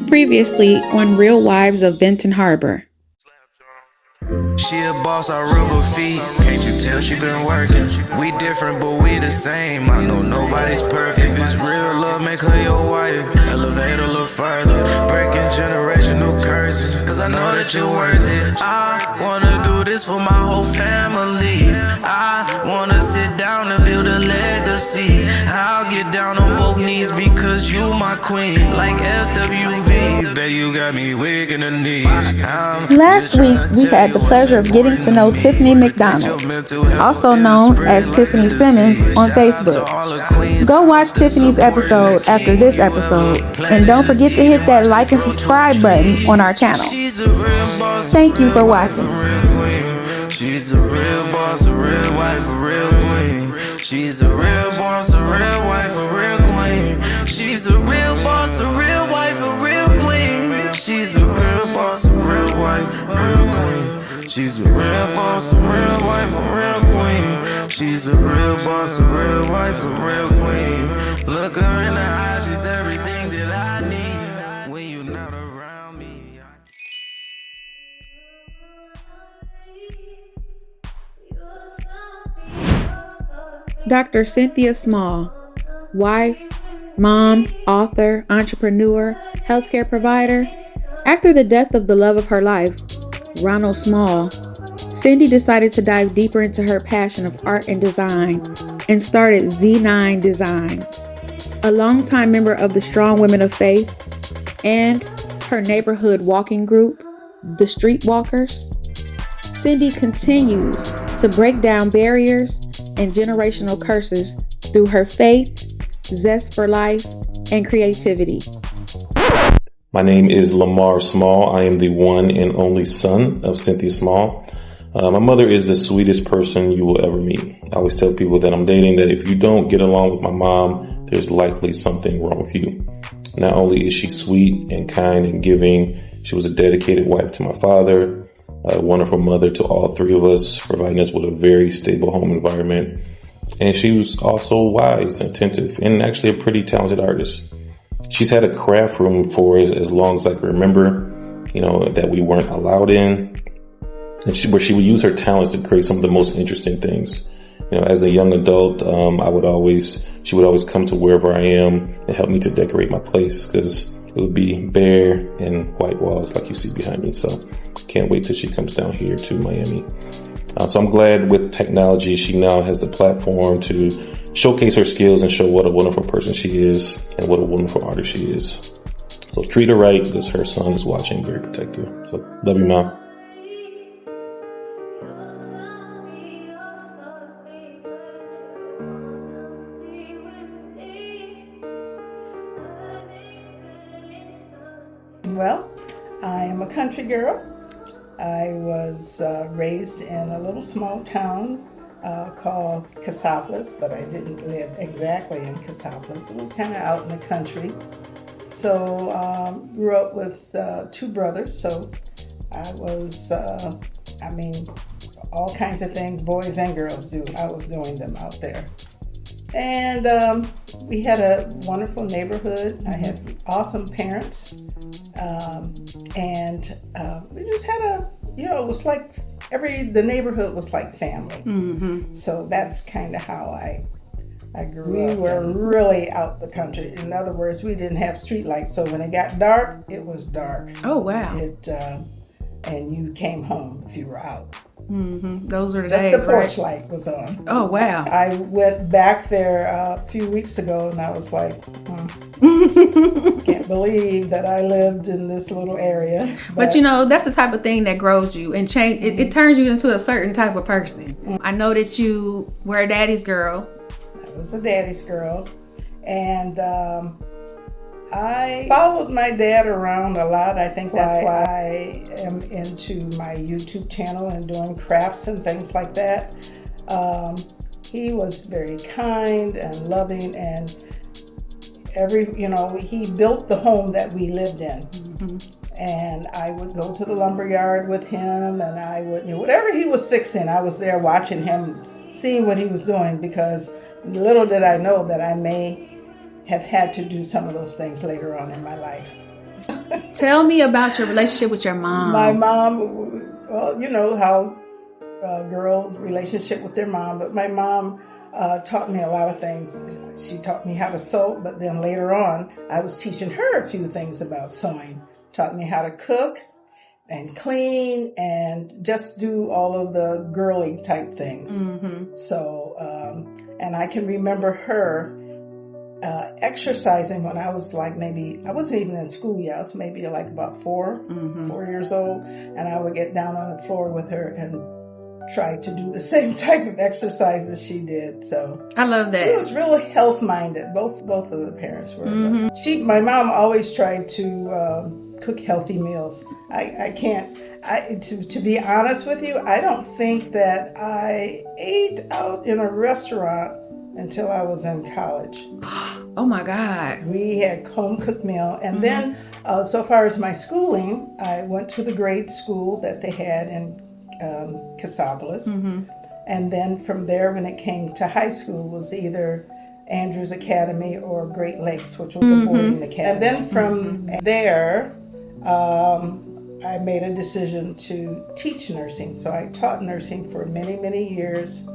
Previously on Real Wives of Benton Harbor. She a boss, I rub her feet. Can't you tell she been working? We different, but we the same. I know nobody's perfect. If it's real love, make her your wife. Elevate a little further. Breaking generational curses. Cause I know that you're worth it. I wanna do this for my whole family. I wanna sit down and build a legacy. I'll get down on both knees because you my queen. Like SWV, bet you got me weak in the knees. Last week, we had the pleasure of getting to know Tiffany McDonald, also known as Tiffany Simmons on Facebook. Go watch Tiffany's episode after this episode, and don't forget to hit that like and subscribe button on our channel. Thank you for watching. She's a real boss, a real wife, a real queen. She's a real boss, a real wife, a real queen. She's a real boss, a real wife, a real queen. She's a real boss, a real wife, a real queen. She's a real boss, a real wife, a real queen. She's a real boss, a real wife, a real queen. Look her in the eye, she's everything that I need. When you're not around me, Dr. Cynthia Small, wife, mom, author, entrepreneur, healthcare provider. After the death of the love of her life, Ronald Small, Cynde decided to dive deeper into her passion of art and design and started Z9 Designs, a longtime member of the Strong Women of Faith and her neighborhood walking group, the Streetwalkers. Cynde continues to break down barriers and generational curses through her faith, zest for life, and creativity. My name is Lamar Small. I am the one and only son of Cynthia Small. My mother is the sweetest person you will ever meet. I always tell people that I'm dating that if you don't get along with my mom, there's likely something wrong with you. Not only is she sweet and kind and giving, she was a dedicated wife to my father, a wonderful mother to all three of us, providing us with a very stable home environment. And she was also wise, attentive, and actually a pretty talented artist. She's had a craft room for us as long as I can remember, that we weren't allowed in. And where she would use her talents to create some of the most interesting things. As a young adult, she would always come to wherever I am and help me to decorate my place because it would be bare and white walls like you see behind me. So can't wait till she comes down here to Miami. So I'm glad with technology, she now has the platform to showcase her skills and show what a wonderful person she is and what a wonderful artist she is. So treat her right because her son is watching, very protective. So love you, Mom. Well, I am a country girl. I was raised in a little small town called Cassopolis, but I didn't live exactly in Cassopolis. It was kind of out in the country. So grew up with two brothers, so I was, all kinds of things boys and girls do. I was doing them out there. And we had a wonderful neighborhood. I had awesome parents. We just had it was like the neighborhood was like family. Mm-hmm. So that's kind of how I grew up. We were really out the country. In other words, we didn't have street lights. So when it got dark, it was dark. Oh, wow. And you came home if you were out. Mm-hmm. Those are the Just days, the porch light was on. Oh, wow. I went back there a few weeks ago and I was like, can't believe that I lived in this little area. But that's the type of thing that grows you and change. It turns you into a certain type of person. Mm-hmm. I know that you were a daddy's girl. I was a daddy's girl. And I followed my dad around a lot. I think that's why I am into my YouTube channel and doing crafts and things like that. He was very kind and loving, and he built the home that we lived in. Mm-hmm. And I would go to the lumberyard with him, and I would, whatever he was fixing, I was there watching him, seeing what he was doing, because little did I know that I may have had to do some of those things later on in my life. Tell me about your relationship with your mom. My mom, well, you know how girls' relationship with their mom, but my mom taught me a lot of things. She taught me how to sew, but then later on, I was teaching her a few things about sewing. Taught me how to cook and clean and just do all of the girly type things. Mm-hmm. So, and I can remember her exercising when I was like I wasn't even in school yet. I was maybe like about 4 years old. And I would get down on the floor with her and try to do the same type of exercise as she did. So I love that. She was really health minded. Both of the parents were. Mm-hmm. My mom always tried to cook healthy meals. To be honest with you, I don't think that I ate out in a restaurant until I was in college. Oh my God. We had home cooked meal. And then so far as my schooling, I went to the grade school that they had in Cassopolis. And then from there, when it came to high school, was either Andrews Academy or Great Lakes, which was a boarding academy. And then from there, I made a decision to teach nursing. So I taught nursing for many, many years.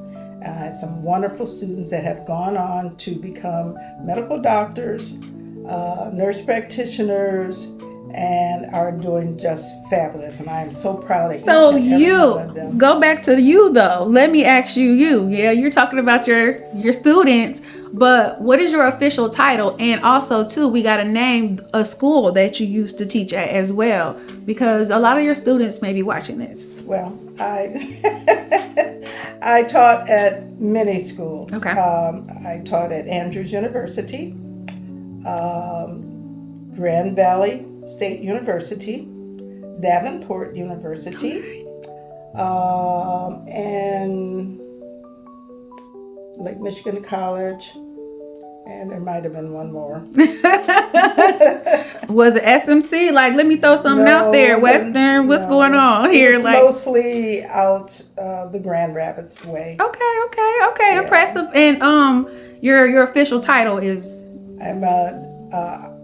I had some wonderful students that have gone on to become medical doctors, nurse practitioners, and are doing just fabulous. And I am so proud of each and every one of them. Go back to you though. Let me ask you. Yeah, you're talking about your students, but what is your official title? And also too, we got to name a school that you used to teach at as well, because a lot of your students may be watching this. Well, I taught at many schools. Okay. I taught at Andrews University, Grand Valley State University, Davenport University, and Lake Michigan College, and there might have been one more. Was it SMC? Like, let me throw something out there. Western, what's going on here? Like mostly out the Grand Rapids way. Okay. Yeah. Impressive. And your official title is?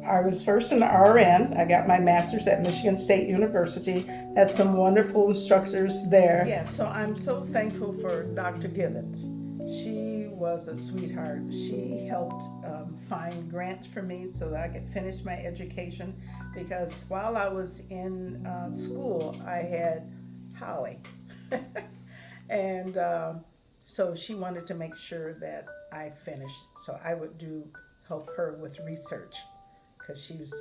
I was first an RN. I got my master's at Michigan State University. Had some wonderful instructors there. Yeah, so I'm so thankful for Dr. Gibbons. She was a sweetheart. She helped find grants for me so that I could finish my education, because while I was in school, I had Holly. And so she wanted to make sure that I finished. So I would help her with research, because she was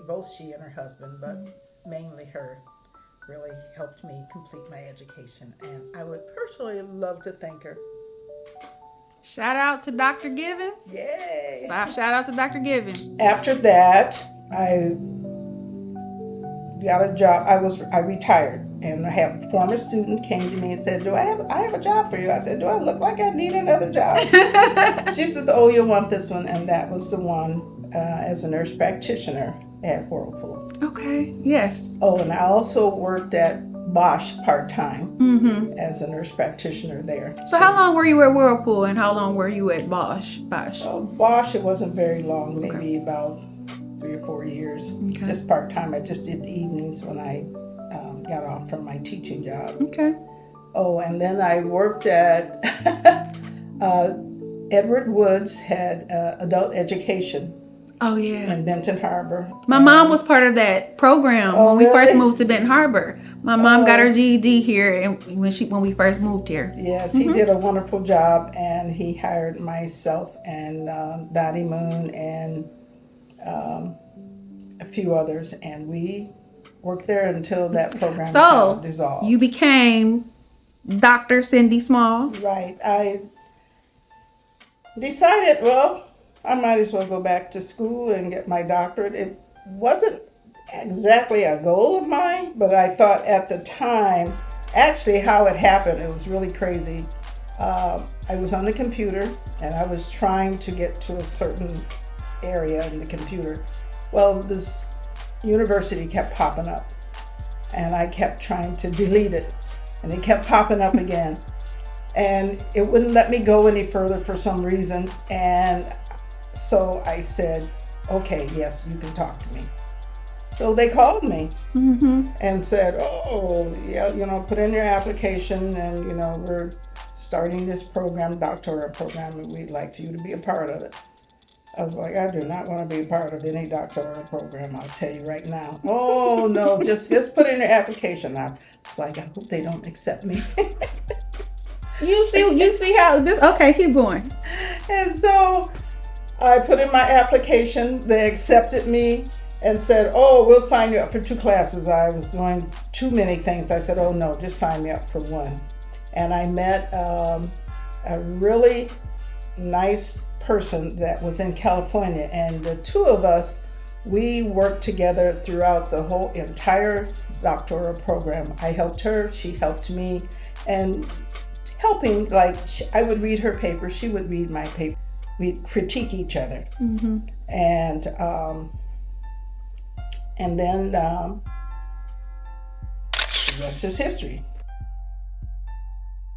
both she and her husband, but mainly her, really helped me complete my education. And I would personally love to thank her. Shout out to Dr. Givens. Yay! Shout out to Dr. Givens. After that, I got a job. I retired, and a former student came to me and said, I have a job for you. I said, do I look like I need another job? She says, oh, you'll want this one. And that was the one as a nurse practitioner at Whirlpool. Okay, yes. Oh, and I also worked at Bosch part-time as a nurse practitioner there. So how long were you at Whirlpool and how long were you at Bosch? Bosch, it wasn't very long, maybe about 3 or 4 years. Okay. Just part-time. I just did the evenings when I got off from my teaching job. Okay. Oh, and then I worked at Edward Woods had adult education. Oh, yeah. In Benton Harbor. My mom was part of that program when we first moved to Benton Harbor. My mom got her GED here when we first moved here. Yes, he did a wonderful job, and he hired myself and Dottie Moon and a few others, and we worked there until that program got dissolved. You became Dr. Cynde Small. Right. I decided, well, I might as well go back to school and get my doctorate. It wasn't exactly a goal of mine, but I thought at the time, actually how it happened, it was really crazy. I was on the computer and I was trying to get to a certain area in the computer. Well, this university kept popping up and I kept trying to delete it, and it kept popping up again. And it wouldn't let me go any further for some reason. And so I said, okay, yes, you can talk to me. So they called me Mm-hmm. and said, oh, yeah, put in your application, and, we're starting this program, doctoral program, and we'd like for you to be a part of it. I was like, I do not want to be a part of any doctoral program, I'll tell you right now. Oh, no, just put in your application. I was like, I hope they don't accept me. You see how this, okay, keep going. And so I put in my application, they accepted me and said, oh, we'll sign you up for 2 classes. I was doing too many things. I said, oh no, just sign me up for 1. And I met a really nice person that was in California, and the 2 of us, we worked together throughout the whole entire doctoral program. I helped her, she helped me, and helping, like, I would read her paper, she would read my paper. We'd critique each other. Mm-hmm. And then the rest is history.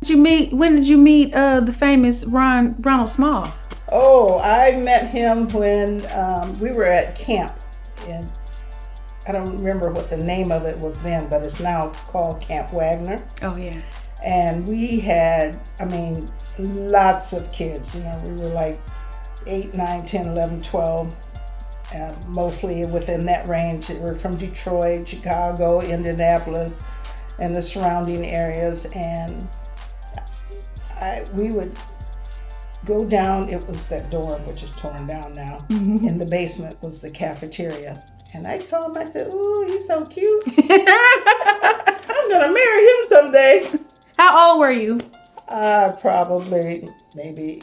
When did you meet the famous Ronald Small? Oh, I met him when we were at camp. And I don't remember what the name of it was then, but it's now called Camp Wagner. Oh, yeah. And we had, lots of kids. We were like 8, 9, 10, 11, 12. Mostly within that range. We're from Detroit, Chicago, Indianapolis, and the surrounding areas. And we would go down. It was that dorm, which is torn down now. Mm-hmm. In the basement was the cafeteria. And I told him, I said, ooh, he's so cute. I'm going to marry him someday. How old were you? Probably maybe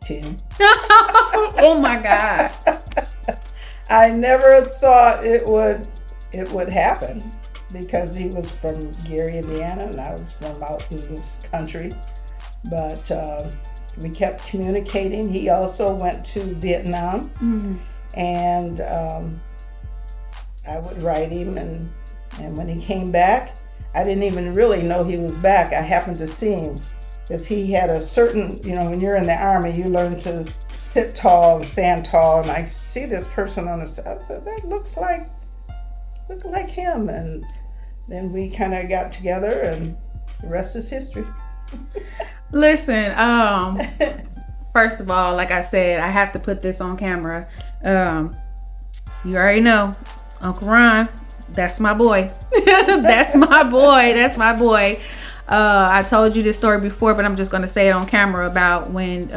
10. Oh my God. I never thought it would happen, because he was from Gary, Indiana, and I was from out in this country. But we kept communicating. He also went to Vietnam. Mm-hmm. And I would write him, and when he came back, I didn't even really know he was back. I happened to see him, because he had a certain, when you're in the Army, you learn to sit tall and stand tall. And I see this person on the side. I said, that looks like him. And then we kind of got together, and the rest is history. Listen, first of all, like I said, I have to put this on camera. You already know, Uncle Ron, that's my boy. That's my boy. That's my boy. I told you this story before, but I'm just going to say it on camera about when,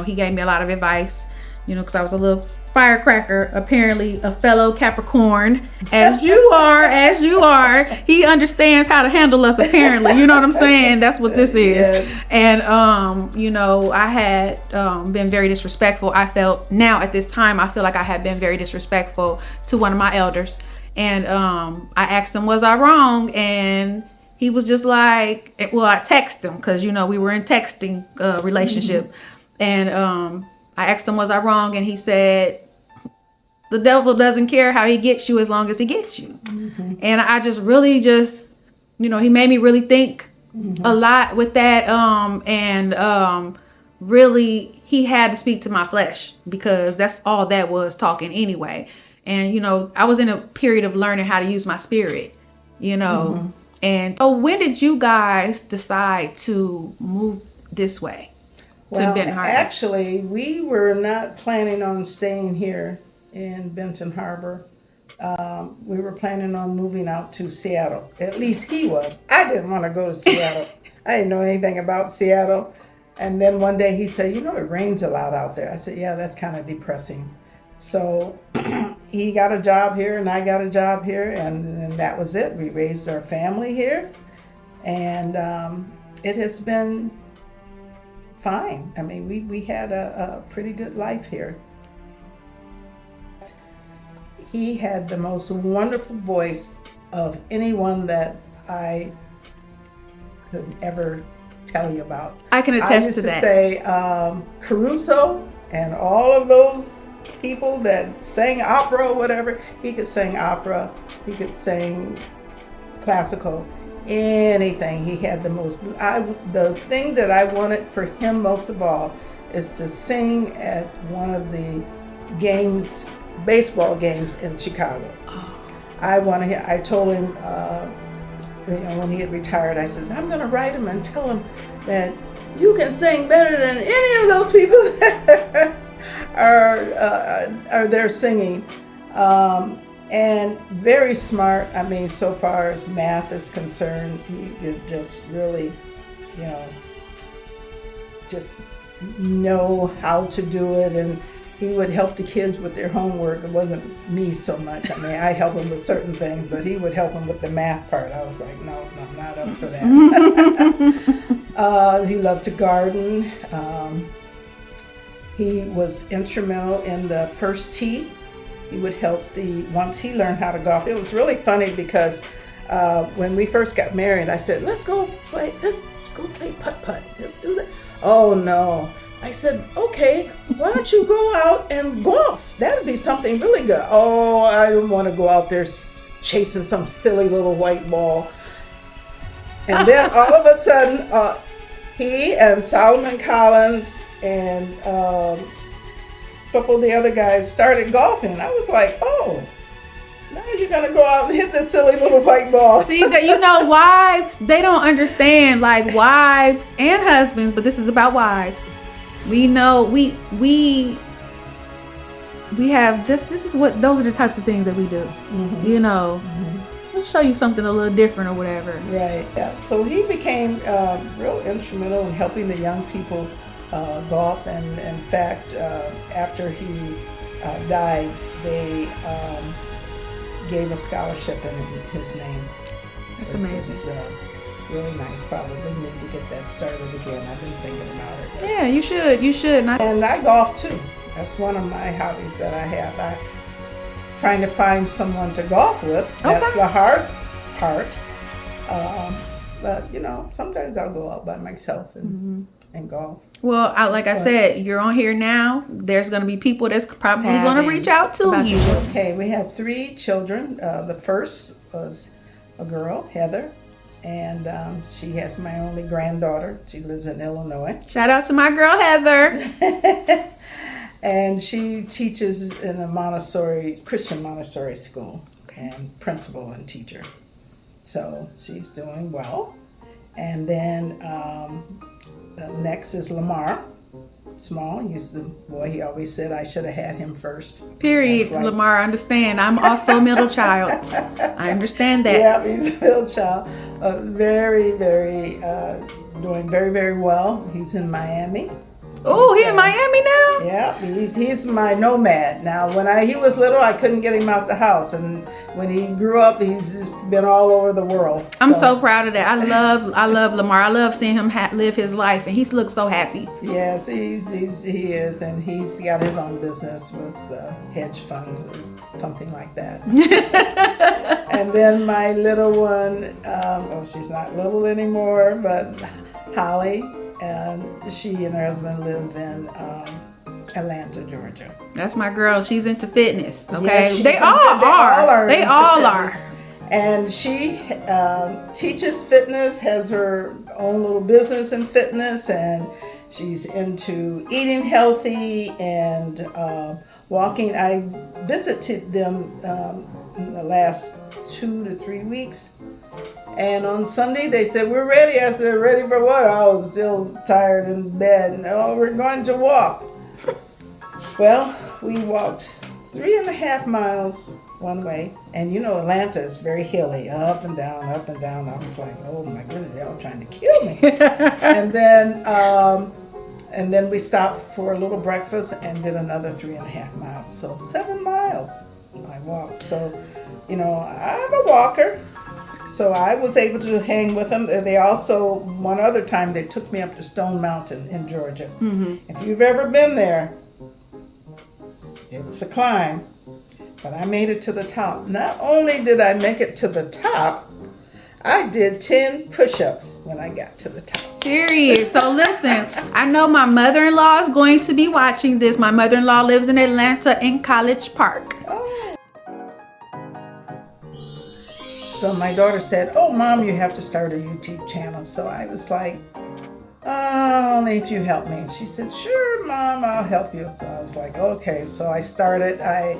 he gave me a lot of advice, because I was a little firecracker, apparently a fellow Capricorn, as you are. He understands how to handle us, apparently. You know what I'm saying? That's what this is. Yes. And, I had been very disrespectful. At this time, I feel like I had been very disrespectful to one of my elders. And I asked him, was I wrong? And he was just like, well, I texted him, because, we were in texting relationship. Mm-hmm. And I asked him, was I wrong? And he said, the devil doesn't care how he gets you as long as he gets you. Mm-hmm. And I just really he made me really think a lot with that. Really, he had to speak to my flesh, because that's all that was, talking anyway. And, I was in a period of learning how to use my spirit, Mm-hmm. And so when did you guys decide to move this way to Benton Harbor? Actually, we were not planning on staying here in Benton Harbor. We were planning on moving out to Seattle. At least he was. I didn't want to go to Seattle. I didn't know anything about Seattle. And then one day he said, it rains a lot out there. I said, yeah, that's kind of depressing. So he got a job here and I got a job here, and that was it. We raised our family here, and it has been fine. We had a pretty good life here. He had the most wonderful voice of anyone that I could ever tell you about. I can attest to that. I used to say Caruso and all of those people that sang opera or whatever. He could sing opera, he could sing classical, anything. He had the thing that I wanted for him most of all is to sing at one of the games baseball games in Chicago. I told him, when he had retired, I says, I'm going to write him and tell him that you can sing better than any of those people that are there singing. And very smart. I mean, so far as math is concerned, he could just really, just know how to do it. And he would help the kids with their homework. It wasn't me so much. I mean, I help him with certain things, but he would help him with the math part. I was like, no, I'm not up for that. He loved to garden. He was instrumental in the first tee. He would help once he learned how to golf. It was really funny because when we first got married, I said, let's go play putt-putt. Let's do that. Oh, no. I said, okay, why don't you go out and golf? That would be something really good. Oh, I don't want to go out there chasing some silly little white ball. And then all of a sudden, he and Solomon Collins and a couple of the other guys started golfing. I was like, oh, now you're going to go out and hit this silly little white ball. See, wives, they don't understand, like wives and husbands, but this is about wives. We know we have this is what those are the types of things that we do. Let's show you something a little different or whatever. Right. Yeah. So he became real instrumental in helping the young people golf, and in fact, after he died, they gave a scholarship in his name. That's amazing. It's really nice. Probably need to get that started again. I've been thinking about it. Yeah, you should. And I golf too. That's one of my hobbies that I have. I'm trying to find someone to golf with. That's the hard part. But sometimes I'll go out by myself and golf. Well, like I said, you're on here now. There's going to be people that's probably going to reach out to you. Okay, we have 3 children. The first was a girl, Heather, and she has my only granddaughter. She lives in Illinois. Shout out to my girl, Heather. And she teaches in a Christian Montessori school, and principal and teacher. So she's doing well. And then next is Lamar Small. He's the boy. He always said I should have had him first. Period. Right. Lamar, I understand. I'm also a middle child. I understand that. Yeah, he's a middle child. Very, very, doing very, very well. He's in Miami. Oh, he's in Miami now? Yeah, he's my nomad. Now, when he was little, I couldn't get him out the house. And when he grew up, he's just been all over the world. I'm so proud of that. I love Lamar. I love seeing him live his life, and he looks so happy. Yes, he is. And he's got his own business with hedge funds or something like that. And then my little one, she's not little anymore, but Holly. And she and her husband live in Atlanta, Georgia. That's my girl. She's into fitness. Okay, yes, they all are. They all are. And she teaches fitness, has her own little business in fitness, and she's into eating healthy and walking. I visited them in the last 2 to 3 weeks. And on Sunday, they said, we're ready. I said, ready for what? I was still tired in bed. No, we're going to walk. Well, we walked 3.5 miles one way. And Atlanta is very hilly, up and down, up and down. I was like, oh my goodness, they're all trying to kill me. And then we stopped for a little breakfast and did another 3.5 miles. So 7 miles I walked. So, I'm a walker. So I was able to hang with them. They also, one other time, they took me up to Stone Mountain in Georgia. Mm-hmm. If you've ever been there, it's a climb. But I made it to the top. Not only did I make it to the top, I did 10 push-ups when I got to the top. Period. So listen, I know my mother-in-law is going to be watching this. My mother-in-law lives in Atlanta in College Park. Oh. So my daughter said, oh, Mom, you have to start a YouTube channel. So I was like, only if you help me. She said, sure, Mom, I'll help you. So I was like, okay. So I started. I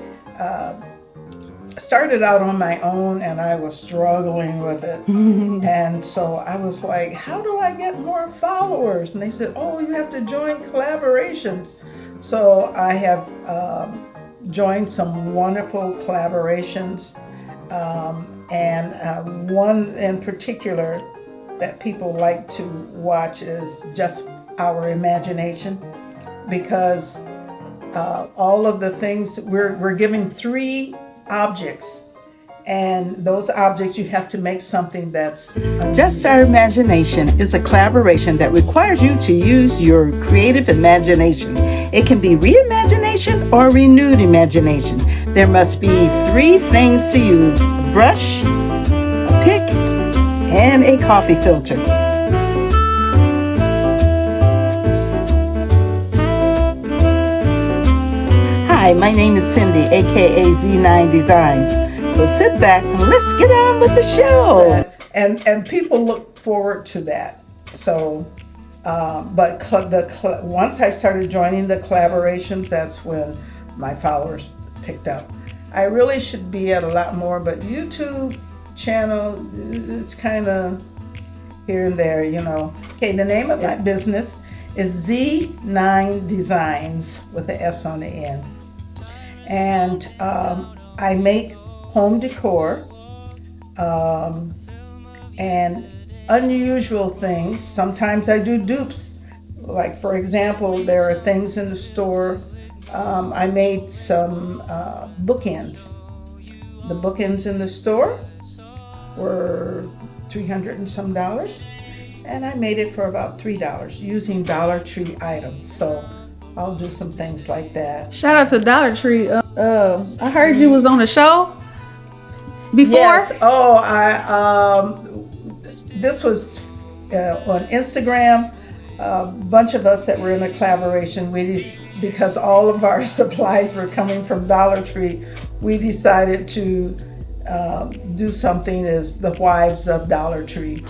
started out on my own and I was struggling with it. And so I was like, how do I get more followers? And they said, oh, you have to join collaborations. So I have joined some wonderful collaborations. And one in particular that people like to watch is Just Our Imagination, because all of the things, we're giving 3 objects, and those objects you have to make something that's Just Our Imagination is a collaboration that requires you to use your creative imagination. It can be reimagination or renewed imagination. There must be 3 things to use: a brush, a pick, and a coffee filter. Hi, my name is Cynde, aka Z9 Designs. So sit back and let's get on with the show. And people look forward to that. So, but once I started joining the collaborations, that's when my followers picked up. I really should be at a lot more, but YouTube channel, it's kind of here and there, you know. Okay, the name of my business is Z9 Designs with the S on the end. And I make home decor and unusual things. Sometimes I do dupes. Like, for example, there are things in the store. I made some bookends. The bookends in the store were $300 and some, and I made it for about $3 using Dollar Tree items. So I'll do some things like that. Shout out to Dollar Tree. I heard you was on a show before. Yes. Oh, this was on Instagram. A bunch of us that were in a collaboration, because all of our supplies were coming from Dollar Tree, we decided to do something as the Wives of Dollar Tree.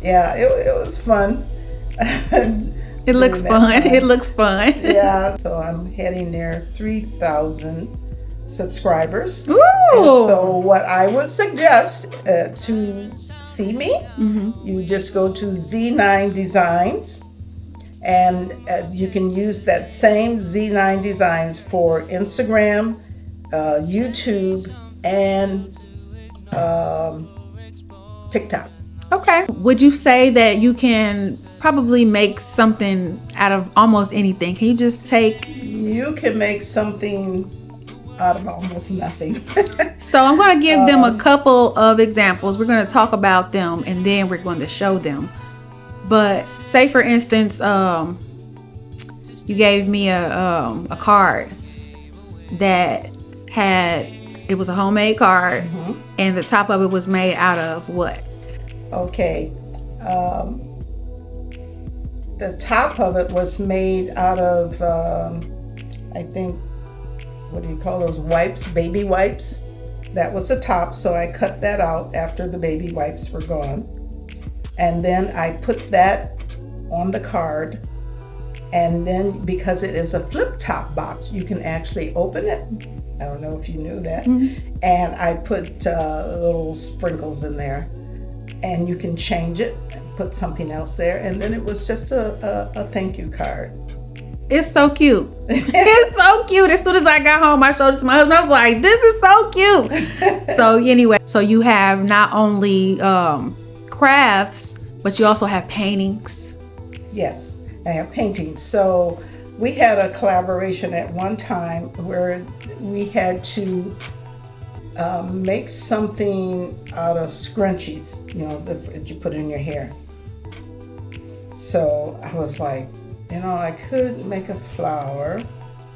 Yeah, it was fun. It looks fun. It looks fun. Yeah, so I'm heading near 3,000 subscribers. Ooh! And so what I would suggest to see me, you just go to Z9 Designs, and you can use that same Z9 Designs for Instagram, YouTube, and TikTok. Okay. Would you say that you can probably make something out of almost anything? Can you just take... You can make something out of almost nothing. So I'm going to give them a couple of examples. We're going to talk about them and then we're going to show them. But say for instance, you gave me a card that had... It was a homemade card, and the top of it was made out of what? Okay, the top of it was made out of, I think, what do you call those wipes, baby wipes? That was the top, so I cut that out after the baby wipes were gone. And then I put that on the card, and then because it is a flip top box, you can actually open it. I don't know if you knew that. And I put little sprinkles in there. And you can change it and put something else there. And then it was just a thank you card. It's so cute. It's so cute. As soon as I got home, I showed it to my husband. I was like, this is so cute. So anyway, so you have not only crafts, but you also have paintings. Yes, I have paintings. So we had a collaboration at one time where we had to make something out of scrunchies, you know, that you put in your hair. So I was like, you know, I could make a flower.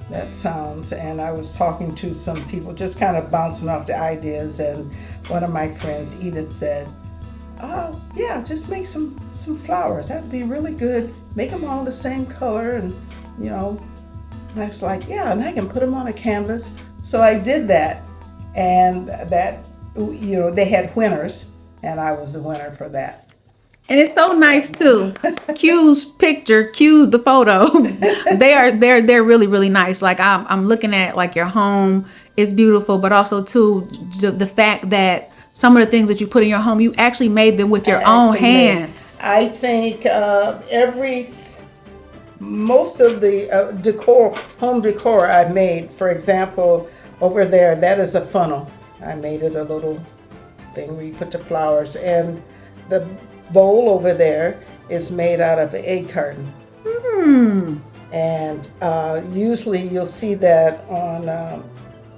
That sounds, and I was talking to some people, just kind of bouncing off the ideas, and one of my friends, Edith, said, Yeah, just make some flowers. That'd be really good. Make them all the same color, and you know, and I was like, yeah, and I can put them on a canvas. So I did that, and they had winners, and I was the winner for that. And it's so nice too. Q's the photo. they're really, really nice. Like I'm looking at like your home is beautiful, but also too the fact that some of the things that you put in your home, you actually made them with your own hands. I think most of the home decor I made. For example, over there, that is a funnel. I made it a little thing where you put the flowers, and the bowl over there is made out of an egg carton. And usually you'll see that on,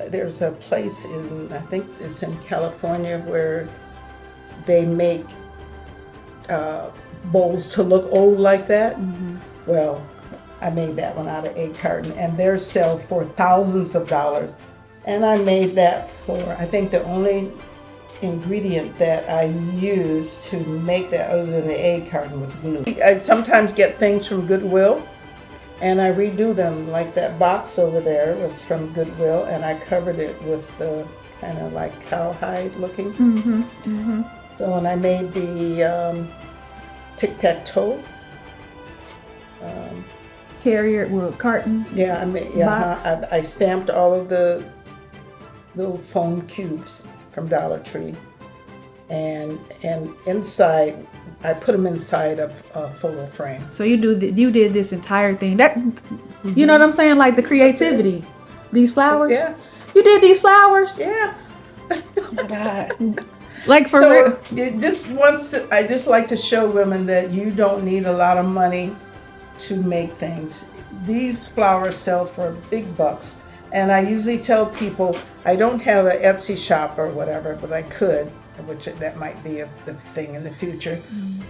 there's a place I think it's in California, where they make bowls to look old like that. Well, I made that one out of egg carton, and they're sell for thousands of dollars. And I made that for, I think the only ingredient that I used to make that other than the egg carton was glue. I sometimes get things from Goodwill, and I redo them. Like that box over there was from Goodwill, and I covered it with the kind of like cowhide looking. So when I made the tic-tac-toe, Carrier with carton. yeah, I stamped all of the little foam cubes from Dollar Tree, and inside I put them inside of a photo frame. So you did this entire thing. That you know what I'm saying? Like the creativity. These flowers. Yeah. You did these flowers. Yeah. Oh my God. Like for So real. I just like to show women that you don't need a lot of money to make things. These flowers sell for big bucks. And I usually tell people, I don't have an Etsy shop or whatever, but I could, which that might be the thing in the future.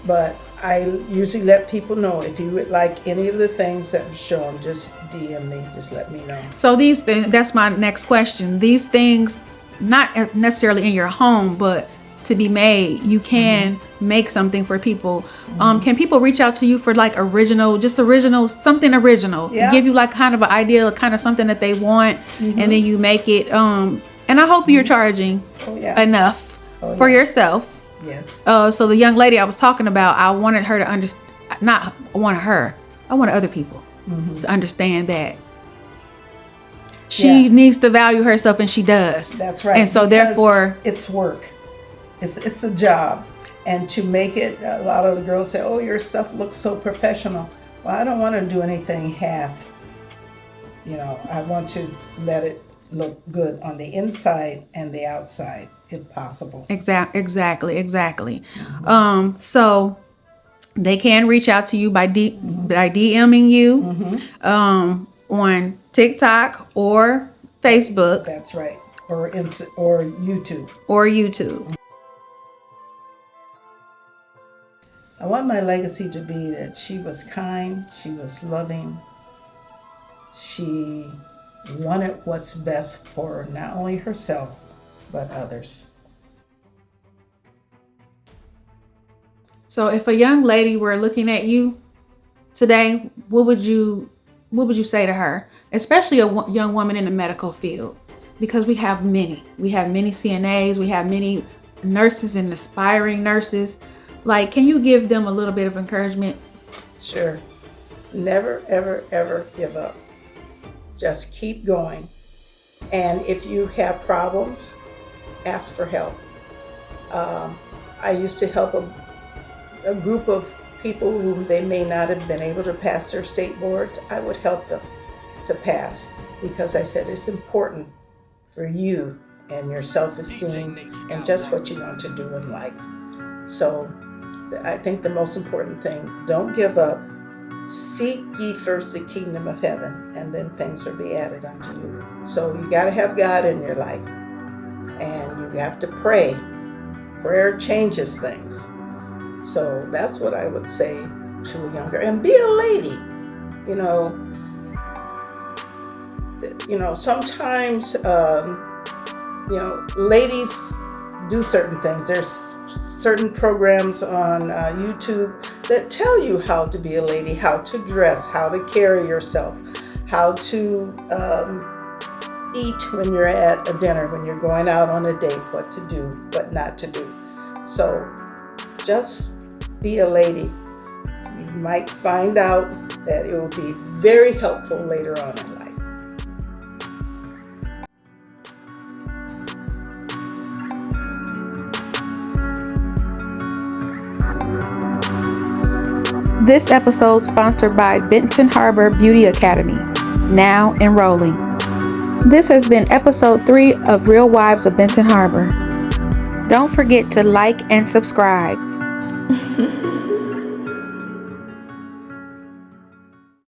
But I usually let people know, if you would like any of the things that were shown, just DM me, just let me know. So these things, that's my next question. These things, not necessarily in your home, but to be made, you can make something for people. Can people reach out to you for like something original? Yeah. Give you like kind of an idea, kind of something that they want, and then you make it. And I hope you're charging enough for yourself. Yes. So the young lady I was talking about, I wanted her to understand. I wanted other people to understand that she needs to value herself, and she does. That's right. And so because therefore, it's work. It's a job. And to make it, a lot of the girls say, oh, your stuff looks so professional. Well, I don't want to do anything half. I want to let it look good on the inside and the outside, if possible. Exactly. So they can reach out to you by DMing you on TikTok or Facebook. That's right. Or YouTube. I want my legacy to be that she was kind, she was loving, she wanted what's best for not only herself, but others. So if a young lady were looking at you today, what would you say to her? Especially a young woman in the medical field, because we have many CNAs, we have many nurses and aspiring nurses. Like, can you give them a little bit of encouragement? Sure. Never, ever, ever give up. Just keep going. And if you have problems, ask for help. I used to help a group of people whom they may not have been able to pass their state boards. I would help them to pass, because I said it's important for you and your self-esteem and just what you want to do in life. So I think the most important thing, don't give up. Seek ye first the kingdom of heaven, and then things will be added unto you. So you got to have God in your life, and you have to pray. Prayer changes things. So that's what I would say to a younger, and be a lady. Sometimes ladies do certain things. There's certain programs on YouTube that tell you how to be a lady, how to dress, how to carry yourself, how to eat when you're at a dinner, when you're going out on a date, what to do, what not to do. So just be a lady. You might find out that it will be very helpful later on in life. This episode sponsored by Benton Harbor Beauty Academy, now enrolling. This has been episode 3 of Real Wives of Benton Harbor. Don't forget to like and subscribe.